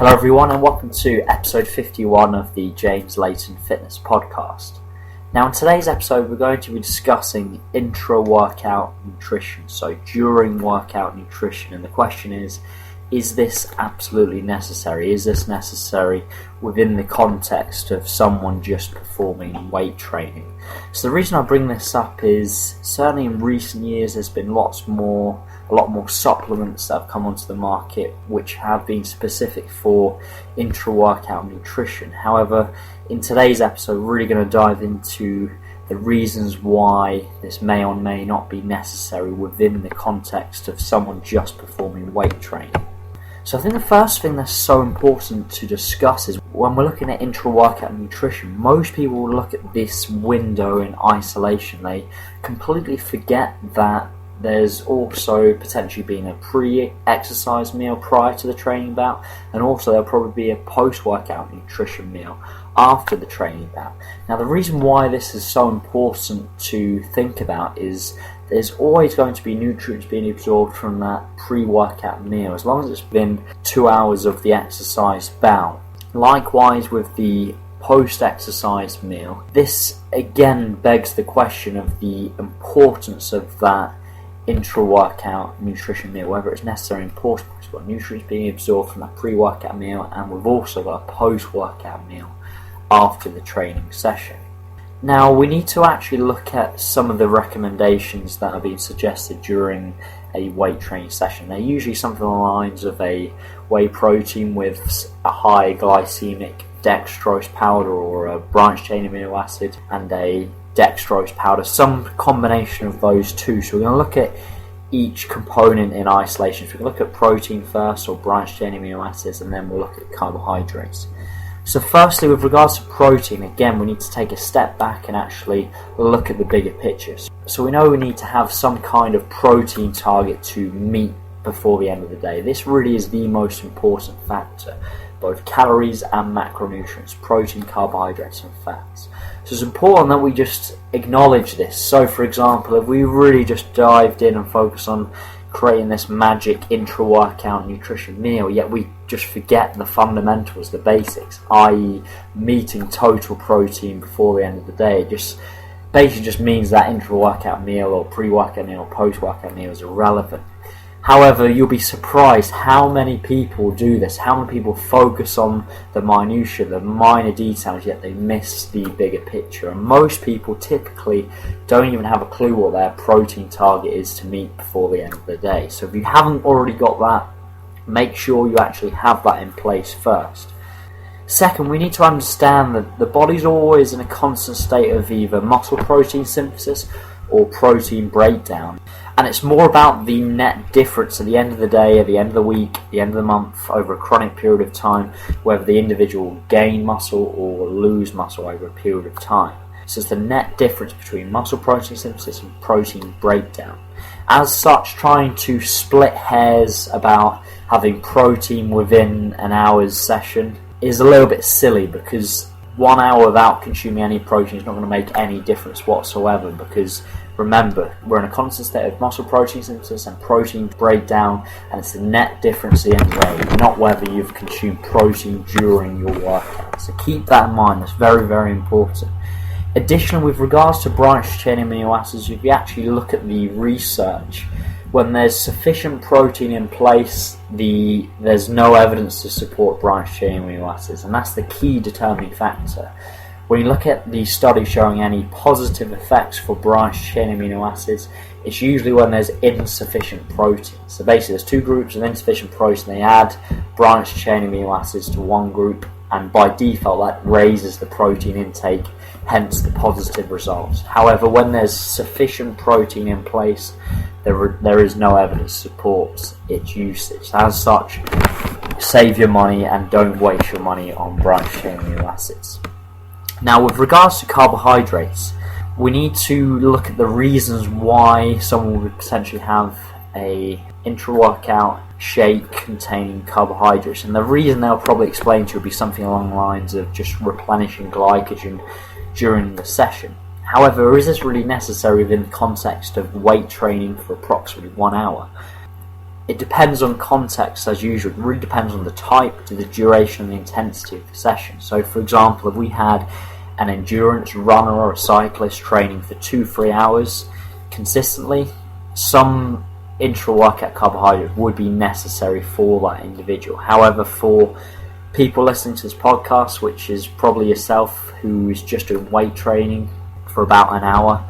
Hello everyone and welcome to episode 51 of the Layton Fitness podcast. Now in today's episode we're going to be discussing intra-workout nutrition, so during workout nutrition, and the question is this absolutely necessary? Is this necessary within the context of someone just performing weight training? So the reason I bring this up is certainly in recent years there's been a lot more supplements that have come onto the market which have been specific for intra-workout nutrition. However, in today's episode we're really going to dive into the reasons why this may or may not be necessary within the context of someone just performing weight training. So I think the first thing that's so important to discuss is when we're looking at intra-workout nutrition, most people will look at this window in isolation. They completely forget that there's also potentially been a pre-exercise meal prior to the training bout, and also there'll probably be a post-workout nutrition meal after the training bout. Now the reason why this is so important to think about is there's always going to be nutrients being absorbed from that pre-workout meal as long as it's been 2 hours of the exercise bout. Likewise with the post-exercise meal, this again begs the question of the importance of that intra-workout nutrition meal, whether it's necessary and important because we've got nutrients being absorbed from that pre-workout meal and we've also got a post-workout meal after the training session. Now we need to actually look at some of the recommendations that are being suggested during a weight training session. They're usually something along the lines of a whey protein with a high glycemic dextrose powder or a branched chain amino acid and a dextrose powder, some combination of those two. So we're going to look at each component in isolation. So we can look at protein first, or branched chain amino acids, and then we'll look at carbohydrates. So firstly, with regards to protein, again we need to take a step back and actually look at the bigger picture. So we know we need to have some kind of protein target to meet before the end of the day. This really is the most important factor, both calories and macronutrients, protein, carbohydrates and fats. So it's important that we just acknowledge this. So for example, if we really just dived in and focused on creating this magic intra-workout nutrition meal, yet we just forget the fundamentals, the basics, i.e. meeting total protein before the end of the day, it just basically just means that intra-workout meal or pre-workout meal or post-workout meal is irrelevant. However, you'll be surprised how many people do this, how many people focus on the minutiae, the minor details, yet they miss the bigger picture. And most people typically don't even have a clue what their protein target is to meet before the end of the day. So if you haven't already got that, make sure you actually have that in place first. Second, we need to understand that the body's always in a constant state of either muscle protein synthesis or protein breakdown. And it's more about the net difference at the end of the day, at the end of the week, at the end of the month, over a chronic period of time, whether the individual will gain muscle or lose muscle over a period of time. So it's the net difference between muscle protein synthesis and protein breakdown. As such, trying to split hairs about having protein within an hour's session is a little bit silly, because 1 hour without consuming any protein is not going to make any difference whatsoever, because remember, we're in a constant state of muscle protein synthesis and protein breakdown, and it's the net difference at the end of the day, not whether you've consumed protein during your workout. So keep that in mind, that's very, very important. Additionally, with regards to branched chain amino acids, if you actually look at the research, when there's sufficient protein in place, there's no evidence to support branched chain amino acids, and that's the key determining factor. When you look at the studies showing any positive effects for branched chain amino acids, it's usually when there's insufficient protein. So basically there's two groups of insufficient protein, they add branched chain amino acids to one group, and by default that raises the protein intake, hence the positive results. However, when there's sufficient protein in place, there is no evidence to support its usage. As such, save your money and don't waste your money on branched chain amino acids. Now, with regards to carbohydrates, we need to look at the reasons why someone would potentially have a intra-workout shake containing carbohydrates, and the reason they'll probably explain to you will be something along the lines of just replenishing glycogen during the session. However, is this really necessary within the context of weight training for approximately 1 hour? it depends on context as usual. It really depends on the type, the duration and the intensity of the session. So for example, if we had an endurance runner or a cyclist training for 2-3 hours consistently, some intra-workout carbohydrate would be necessary for that individual. However, for people listening to this podcast, which is probably yourself, who is just doing weight training for about an hour,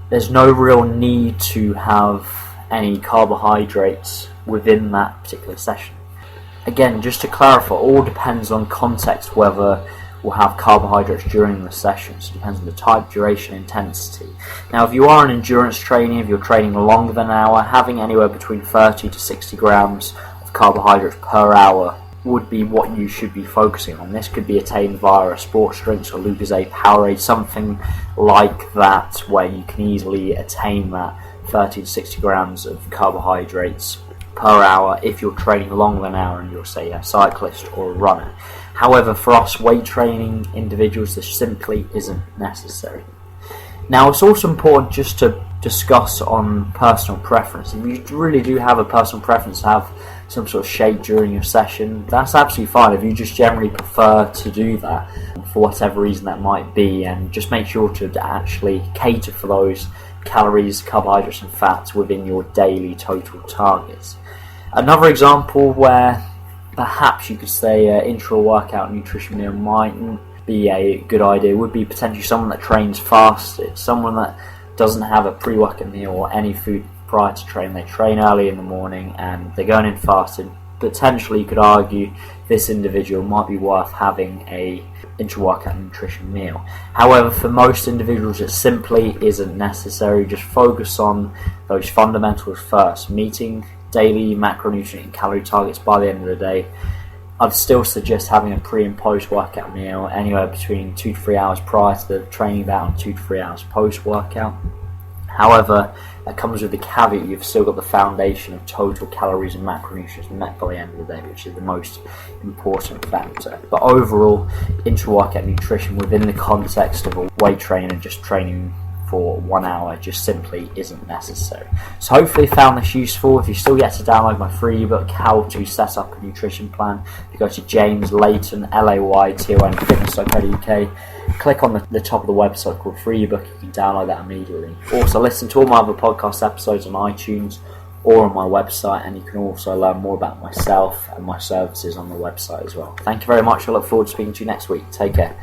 there's no real need to have any carbohydrates within that particular session. Again, just to clarify, it all depends on context whether we'll have carbohydrates during the session. So it depends on the type, duration, intensity. Now, if you are an endurance trainer, if you're training longer than an hour, having anywhere between 30 to 60 grams of carbohydrates per hour would be what you should be focusing on. This could be attained via a sports drinks or Lucozade, Powerade, something like that, where you can easily attain that 30 to 60 grams of carbohydrates per hour if you're training longer than an hour and you're, say, a cyclist or a runner. However, for us weight training individuals, this simply isn't necessary. Now, it's also important just to discuss on personal preference. If you really do have a personal preference to have some sort of shake during your session, that's absolutely fine. If you just generally prefer to do that for whatever reason that might be, and just make sure to actually cater for those calories, carbohydrates and fats within your daily total targets. Another example where perhaps you could say intra-workout nutrition meal mightn't be a good idea would be potentially someone that trains fasted, someone that doesn't have a pre-workout meal or any food prior to training. They train early in the morning and they're going in fasted. Potentially you could argue this individual might be worth having a intra-workout nutrition meal. However, for most individuals it simply isn't necessary. Just focus on those fundamentals first, meeting daily macronutrient and calorie targets by the end of the day. I'd still suggest having a pre and post workout meal anywhere between 2 to 3 hours prior to the training bout and 2 to 3 hours post workout. However, that comes with the caveat you've still got the foundation of total calories and macronutrients met by the end of the day, which is the most important factor. But overall, intra-workout nutrition within the context of a weight trainer and just training for 1 hour just simply isn't necessary. So hopefully you found this useful. If you're still yet to download my free ebook, How to Set Up a Nutrition Plan, you go to James Layton, Layton Fitness.co.uk. Click on the top of the website called free ebook. You can download that immediately. Also listen to all my other podcast episodes on iTunes or on my website, and you can also learn more about myself and my services on the website as well. Thank you very much. I look forward to speaking to you next week. Take care.